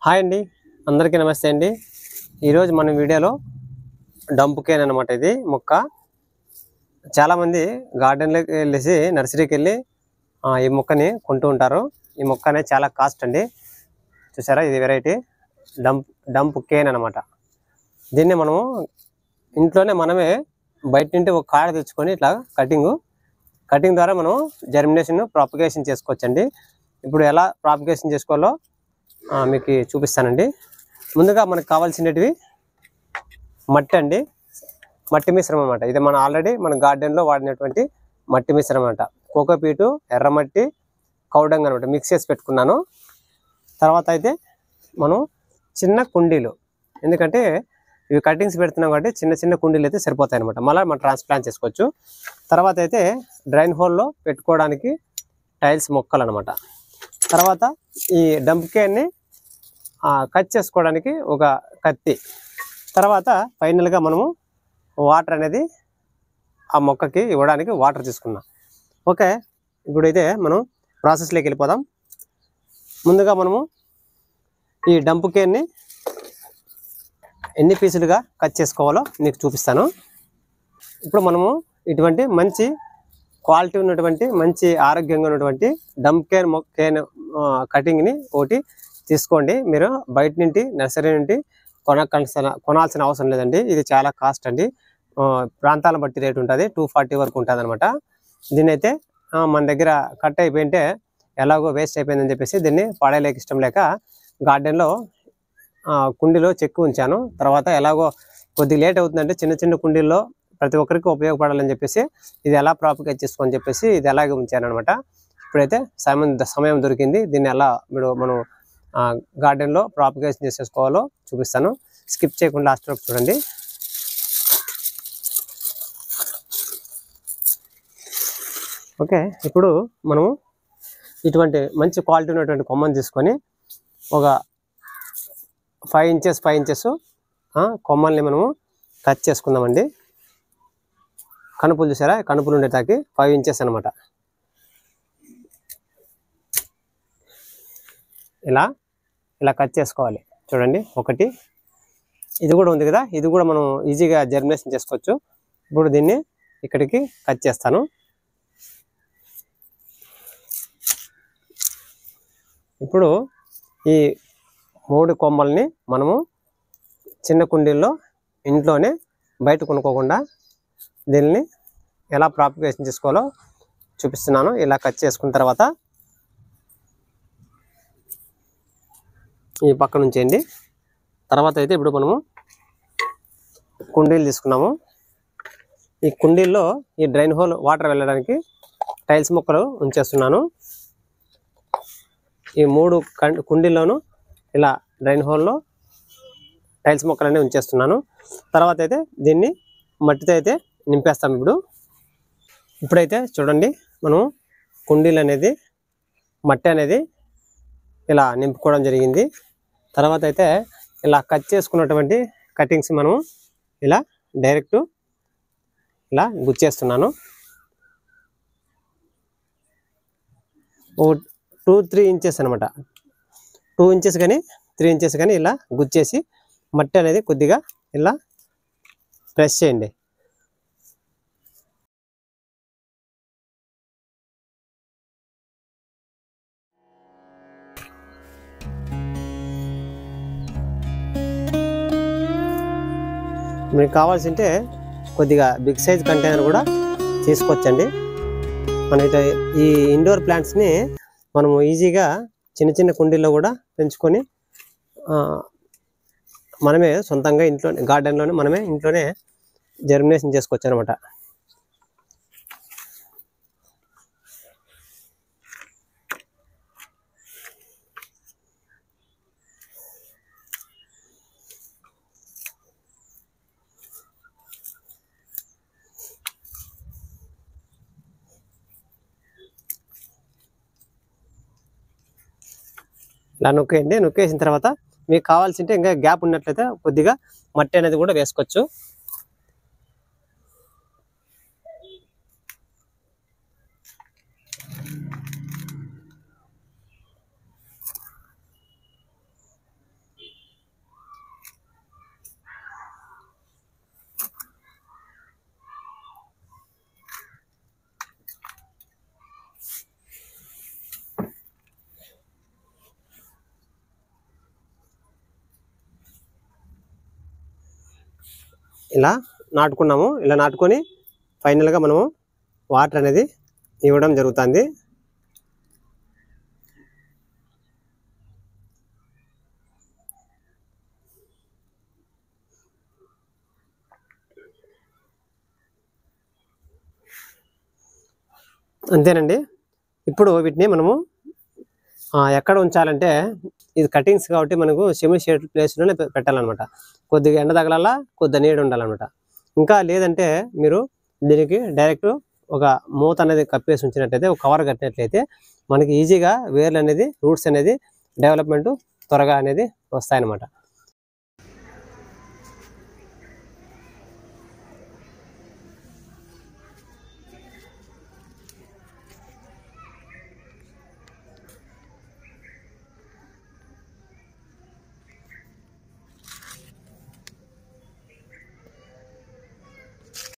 Hi అండి, అందరికీ నమస్తే అండి. ఈరోజు మన వీడియోలో డంప్ కేన్ అనమాట. ఇది మొక్క చాలామంది గార్డెన్లోకి వెళ్ళేసి నర్సరీకి వెళ్ళి ఈ మొక్కని కొంటూ ఉంటారు. ఈ మొక్క అనేది చాలా కాస్ట్ అండి. చూసారా, ఇది వెరైటీ డంప్ కేన్ అనమాట. దీన్ని మనము ఇంట్లోనే మనమే బయట నుండి ఒక కాడ తెచ్చుకొని ఇట్లా కటింగ్ ద్వారా మనం జర్మినేషన్ ప్రాపగేషన్ చేసుకోవచ్చండి. ఇప్పుడు ఎలా ప్రాపగేషన్ చేసుకోవాలో మీకు చూపిస్తానండి. ముందుగా మనకు కావాల్సినవి మట్టి అండి, మట్టి మిశ్రమం అనమాట. ఇది మనం ఆల్రెడీ మన గార్డెన్లో వాడినటువంటి మట్టి మిశ్రమం అనమాట. కోకోపీటు, ఎర్రమట్టి, కౌడంగ్ అనమాట మిక్స్ చేసి పెట్టుకున్నాను. తర్వాత అయితే మనం చిన్న కుండీలు, ఎందుకంటే ఇవి కటింగ్స్ పెడుతున్నాం కాబట్టి చిన్న చిన్న కుండీలు అయితే సరిపోతాయి అనమాట. మళ్ళీ మనం ట్రాన్స్ప్లాంట్ చేసుకోవచ్చు. తర్వాత అయితే డ్రైన్ హోల్లో పెట్టుకోవడానికి టైల్స్ మొక్కలు అనమాట. తర్వాత ఈ డంప్ కేన్ని కట్ చేసుకోవడానికి ఒక కత్తి. తర్వాత ఫైనల్గా మనము వాటర్ అనేది ఆ మొక్కకి ఇవ్వడానికి వాటర్ తీసుకున్నాం. ఓకే, ఇప్పుడైతే మనం ప్రాసెస్లోకి వెళ్ళిపోదాం. ముందుగా మనము ఈ డంప్ కేన్ని ఎన్ని పీసులుగా కట్ చేసుకోవాలో మీకు చూపిస్తాను. ఇప్పుడు మనము ఇటువంటి మంచి క్వాలిటీ ఉన్నటువంటి మంచి ఆరోగ్యంగా ఉన్నటువంటి డంప్ కేన్ కటింగ్ని ఒకటి తీసుకోండి. మీరు బయట నుండి నర్సరీ నుండి కొనాల్సిన అవసరం లేదండి. ఇది చాలా కాస్ట్ అండి. ప్రాంతాలను బట్టి రేటు ఉంటుంది, 240 వరకు ఉంటుంది అనమాట. దీన్ని అయితే మన దగ్గర కట్ అయిపోయింటే ఎలాగో వేస్ట్ అయిపోయిందని చెప్పేసి దీన్ని పడేలేక ఇష్టం లేక గార్డెన్లో కుండీలో చెక్కు ఉంచాను. తర్వాత ఎలాగో కొద్దిగా లేట్ అవుతుందంటే చిన్న చిన్న కుండీల్లో ప్రతి ఒక్కరికి ఉపయోగపడాలని చెప్పేసి ఇది ఎలా ప్రాపగేట్ చేసుకోని చెప్పేసి ఇది అలాగే ఉంచాను అనమాట. ఇప్పుడైతే సమయం దొరికింది. దీన్ని ఎలా మనం గార్డెన్లో ప్రాపగేషన్ చేసేసుకోవాలో చూపిస్తాను. స్కిప్ చేయకుండా లాస్ట్ వరకు చూడండి. ఓకే, ఇప్పుడు మనము ఇటువంటి మంచి క్వాలిటీ ఉన్నటువంటి కొమ్మని తీసుకొని ఒక 5 ఇంచెస్ కొమ్మల్ని మనము కట్ చేసుకుందామండి. కనుపులు చూసారా, కనుపులు ఉండేటాకి 5 ఇంచెస్ అనమాట. ఇలా కట్ చేసుకోవాలి. చూడండి, ఒకటి ఇది కూడా ఉంది కదా, ఇది కూడా మనం ఈజీగా జర్మినేషన్ చేసుకోవచ్చు. ఇప్పుడు దీన్ని ఇక్కడికి కట్ చేస్తాను. ఇప్పుడు ఈ 3 కొమ్మల్ని మనము చిన్న కుండీల్లో ఇంట్లోనే బయట కొనుక్కోకుండా దీన్ని ఎలా ప్రాపగేషన్ చేసుకోవాలో చూపిస్తున్నాను. ఇలా కట్ చేసుకున్న తర్వాత ఈ పక్క నుంచేయండి. తర్వాత అయితే ఇప్పుడు మనము కుండీలు తీసుకున్నాము. ఈ కుండీల్లో ఈ డ్రైన్ హోల్ వాటర్ వెళ్ళడానికి టైల్స్ మొక్కలు ఉంచేస్తున్నాను. ఈ 3 కుండీల్లోనూ ఇలా డ్రైన్ హోల్లో టైల్స్ మొక్కలన్నీ ఉంచేస్తున్నాను. తర్వాత అయితే దీన్ని మట్టితో అయితే నింపేస్తాం. ఇప్పుడైతే చూడండి, మనం కుండీలు అనేది మట్టి అనేది ఇలా నింపుకోవడం జరిగింది. తర్వాత అయితే ఇలా కట్ చేసుకున్నటువంటి కటింగ్స్ మనము ఇలా డైరెక్ట్ ఇలా గుచ్చేస్తున్నాను. 2-3 ఇంచెస్ అనమాట. 2 ఇంచెస్ కానీ 3 ఇంచెస్ కానీ ఇలా గుచ్చేసి మట్టి అనేది కొద్దిగా ఇలా ప్రెస్ చేయండి. మీకు కావాల్సింటే కొద్దిగా బిగ్ సైజ్ కంటైనర్ కూడా తీసుకోవచ్చండి. మనకి ఈ ఇండోర్ ప్లాంట్స్ని మనము ఈజీగా చిన్న చిన్న కుండీల్లో కూడా పెంచుకొని మనమే సొంతంగా ఇంట్లోనే గార్డెన్లోనే మనమే ఇంట్లోనే జర్మినేషన్ చేసుకోవచ్చు అనమాట. ఇలా నొక్కేయండి. నొక్కేసిన తర్వాత మీకు కావాల్సింటే ఇంకా గ్యాప్ ఉన్నట్లయితే కొద్దిగా మట్టి అనేది కూడా వేసుకోవచ్చు. ఇలా నాటుకున్నాము. ఇలా నాటుకొని ఫైనల్గా మనము వాటర్ అనేది ఇవ్వడం జరుగుతుంది. అంతేనండి. ఇప్పుడు వీటిని మనము ఎక్కడ ఉంచాలంటే, ఇది కటింగ్స్ కాబట్టి మనకు సెమీ షేడ్ ప్లేస్లోనే పెట్టాలన్నమాట. కొద్దిగా ఎండ తగలాలా, కొద్దిగా నీడ ఉండాలన్నమాట. ఇంకా లేదంటే మీరు దీనికి డైరెక్ట్ ఒక మూత అనేది కప్పేసి ఉంచినట్లయితే, ఒక కవర్ కట్టినట్లయితే మనకి ఈజీగా వేర్లు అనేది, రూట్స్ అనేది డెవలప్మెంట్ త్వరగా అనేది వస్తాయన్నమాట.